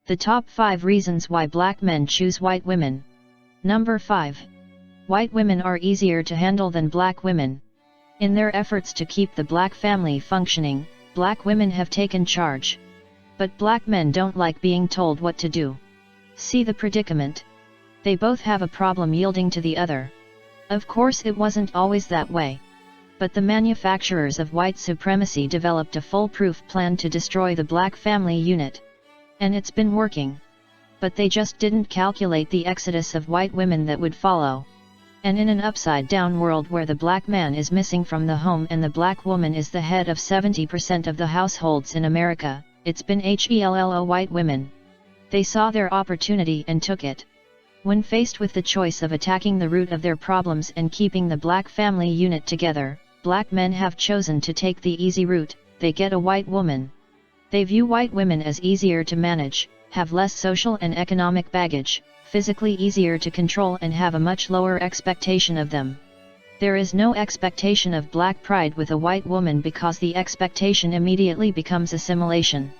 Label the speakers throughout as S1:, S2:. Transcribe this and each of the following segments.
S1: The top 5 reasons why black men choose white women. Number 5. White women are easier to handle than black women. In their efforts to keep the black family functioning, black women have taken charge. But black men don't like being told what to do. See the predicament. They both have a problem yielding to the other. Of course it wasn't always that way. But the manufacturers of white supremacy developed a foolproof plan to destroy the black family unit. And it's been working. But they just didn't calculate the exodus of white women that would follow. And in an upside-down world where the black man is missing from the home and the black woman is the head of 70% of the households in America, it's been hello white women. They saw their opportunity and took it. When faced with the choice of attacking the root of their problems and keeping the black family unit together, black men have chosen to take the easy route. They get a white woman. They view white women as easier to manage, have less social and economic baggage, physically easier to control and have a much lower expectation of them. There is no expectation of black pride with a white woman because the expectation immediately becomes assimilation.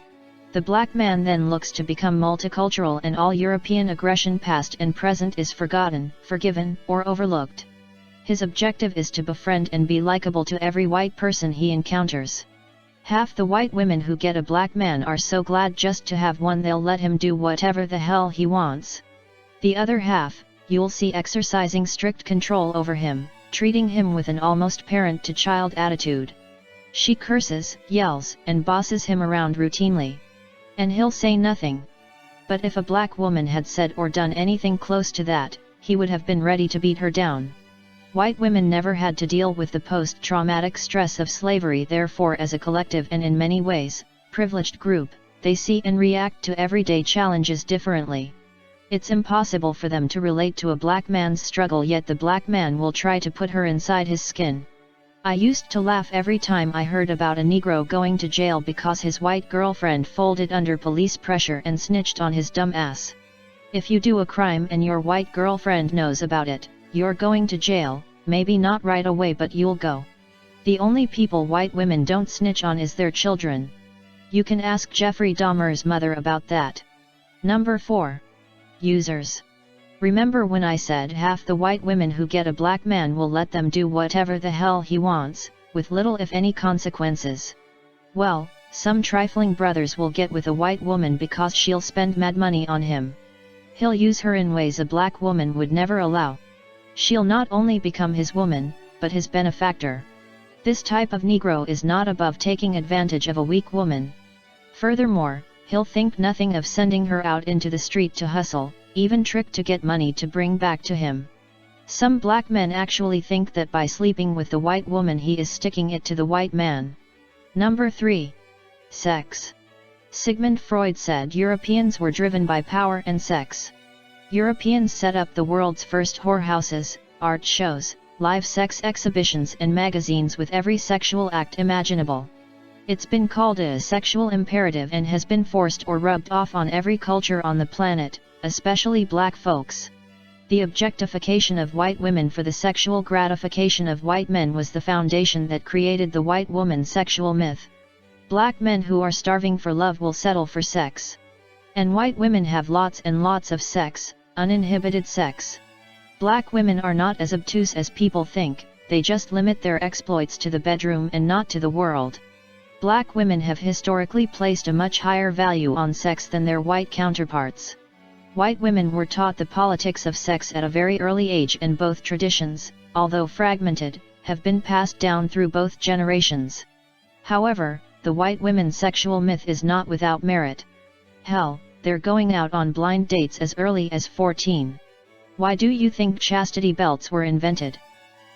S1: The black man then looks to become multicultural and all European aggression past and present is forgotten, forgiven, or overlooked. His objective is to befriend and be likable to every white person he encounters. Half the white women who get a black man are so glad just to have one they'll let him do whatever the hell he wants. The other half, you'll see exercising strict control over him, treating him with an almost parent-to-child attitude. She curses, yells, and bosses him around routinely. And he'll say nothing. But if a black woman had said or done anything close to that, he would have been ready to beat her down. White women never had to deal with the post-traumatic stress of slavery, therefore as a collective and in many ways, privileged group, they see and react to everyday challenges differently. It's impossible for them to relate to a black man's struggle, yet the black man will try to put her inside his skin. I used to laugh every time I heard about a Negro going to jail because his white girlfriend folded under police pressure and snitched on his dumb ass. If you do a crime and your white girlfriend knows about it, you're going to jail, maybe not right away but you'll go. The only people white women don't snitch on is their children. You can ask Jeffrey Dahmer's mother about that. Number 4. Users. Remember when I said half the white women who get a black man will let them do whatever the hell he wants, with little if any consequences? Well, some trifling brothers will get with a white woman because she'll spend mad money on him. He'll use her in ways a black woman would never allow. She'll not only become his woman, but his benefactor. This type of Negro is not above taking advantage of a weak woman. Furthermore, he'll think nothing of sending her out into the street to hustle, even trick to get money to bring back to him. Some black men actually think that by sleeping with the white woman he is sticking it to the white man. Number 3. Sex. Sigmund Freud said Europeans were driven by power and sex. Europeans set up the world's first whorehouses, art shows, live sex exhibitions and magazines with every sexual act imaginable. It's been called a sexual imperative and has been forced or rubbed off on every culture on the planet, especially black folks. The objectification of white women for the sexual gratification of white men was the foundation that created the white woman sexual myth. Black men who are starving for love will settle for sex. And white women have lots and lots of sex, uninhibited sex. Black women are not as obtuse as people think, they just limit their exploits to the bedroom and not to the world. Black women have historically placed a much higher value on sex than their white counterparts. White women were taught the politics of sex at a very early age, and both traditions, although fragmented, have been passed down through both generations. However, the white women's sexual myth is not without merit. Hell, they're going out on blind dates as early as 14. Why do you think chastity belts were invented?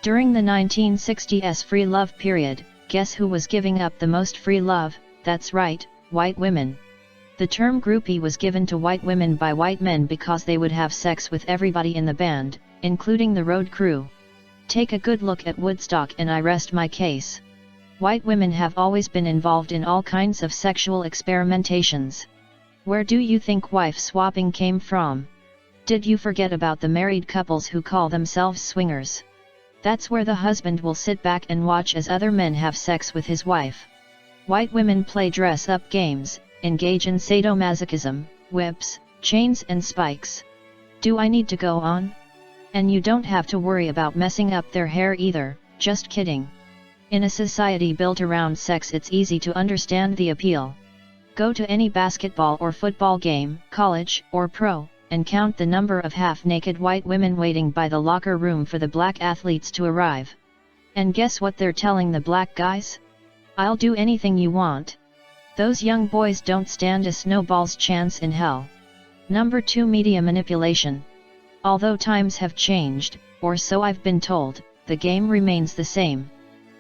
S1: During the 1960s free love period, guess who was giving up the most free love? That's right, white women. The term groupie was given to white women by white men because they would have sex with everybody in the band, including the road crew. Take a good look at Woodstock and I rest my case. White women have always been involved in all kinds of sexual experimentations. Where do you think wife swapping came from? Did you forget about the married couples who call themselves swingers? That's where the husband will sit back and watch as other men have sex with his wife. White women play dress-up games, engage in sadomasochism, whips, chains and spikes. Do I need to go on? And you don't have to worry about messing up their hair either, just kidding. In a society built around sex, it's easy to understand the appeal. Go to any basketball or football game, college or pro, and count the number of half-naked white women waiting by the locker room for the black athletes to arrive. And guess what they're telling the black guys? I'll do anything you want. Those young boys don't stand a snowball's chance in hell. Number 2, media manipulation. Although times have changed, or so I've been told, the game remains the same.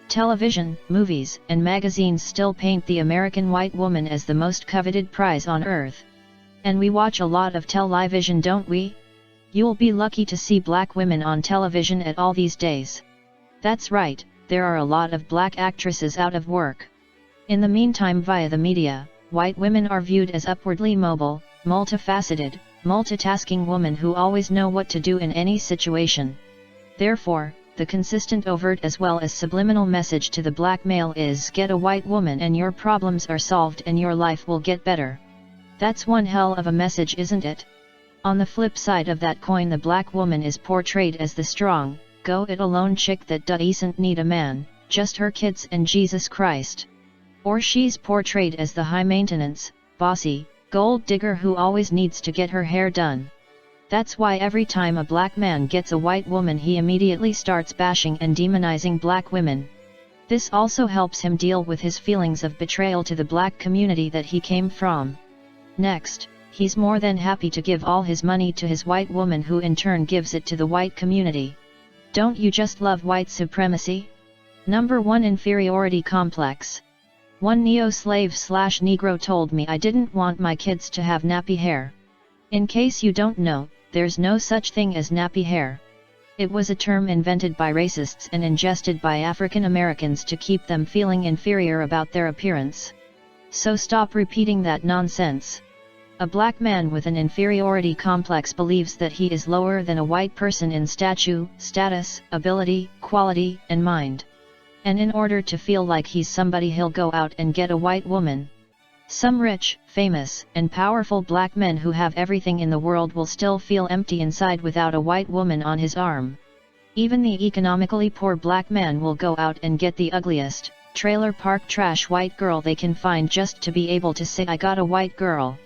S1: Television, movies, and magazines still paint the American white woman as the most coveted prize on earth. And we watch a lot of television, don't we? You'll be lucky to see black women on television at all these days. That's right, there are a lot of black actresses out of work. In the meantime, via the media, white women are viewed as upwardly mobile, multifaceted, multitasking women who always know what to do in any situation. Therefore, the consistent overt as well as subliminal message to the black male is get a white woman and your problems are solved and your life will get better. That's one hell of a message, isn't it? On the flip side of that coin, the black woman is portrayed as the strong, go-it-alone chick that doesn't need a man, just her kids and Jesus Christ. Or she's portrayed as the high-maintenance, bossy, gold digger who always needs to get her hair done. That's why every time a black man gets a white woman, he immediately starts bashing and demonizing black women. This also helps him deal with his feelings of betrayal to the black community that he came from. Next, he's more than happy to give all his money to his white woman, who in turn gives it to the white community. Don't you just love white supremacy? Number 1, inferiority complex. One neo-slave/Negro told me I didn't want my kids to have nappy hair. In case you don't know, there's no such thing as nappy hair. It was a term invented by racists and ingested by African Americans to keep them feeling inferior about their appearance. So stop repeating that nonsense. A black man with an inferiority complex believes that he is lower than a white person in status, ability, quality, and mind. And in order to feel like he's somebody, he'll go out and get a white woman. Some rich, famous, and powerful black men who have everything in the world will still feel empty inside without a white woman on his arm. Even the economically poor black man will go out and get the ugliest, trailer park trash white girl they can find just to be able to say, I got a white girl.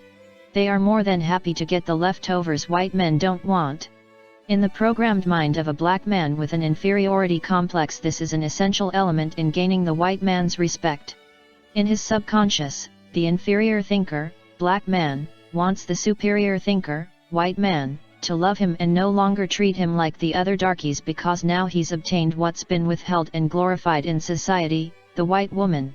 S1: They are more than happy to get the leftovers white men don't want. In the programmed mind of a black man with an inferiority complex, this is an essential element in gaining the white man's respect. In his subconscious, the inferior thinker, black man, wants the superior thinker, white man, to love him and no longer treat him like the other darkies, because now he's obtained what's been withheld and glorified in society, the white woman.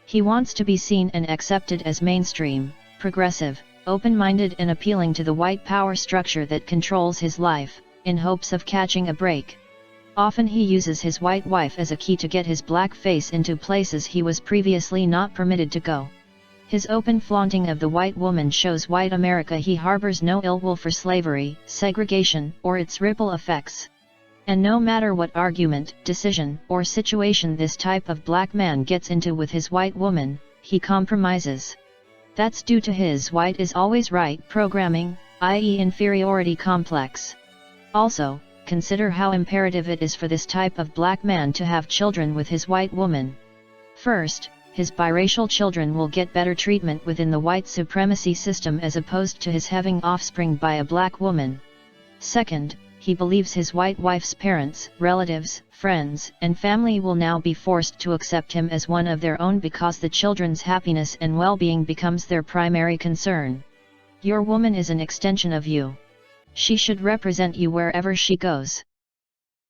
S1: He wants to be seen and accepted as mainstream, progressive, open-minded and appealing to the white power structure that controls his life, in hopes of catching a break. Often he uses his white wife as a key to get his black face into places he was previously not permitted to go. His open flaunting of the white woman shows white America he harbors no ill will for slavery, segregation, or its ripple effects. And no matter what argument, decision, or situation this type of black man gets into with his white woman, he compromises. That's due to his white is always right programming, i.e. inferiority complex. Also, consider how imperative it is for this type of black man to have children with his white woman. First, his biracial children will get better treatment within the white supremacy system as opposed to his having offspring by a black woman. Second, he believes his white wife's parents, relatives, friends, and family will now be forced to accept him as one of their own because the children's happiness and well-being becomes their primary concern. Your woman is an extension of you. She should represent you wherever she goes.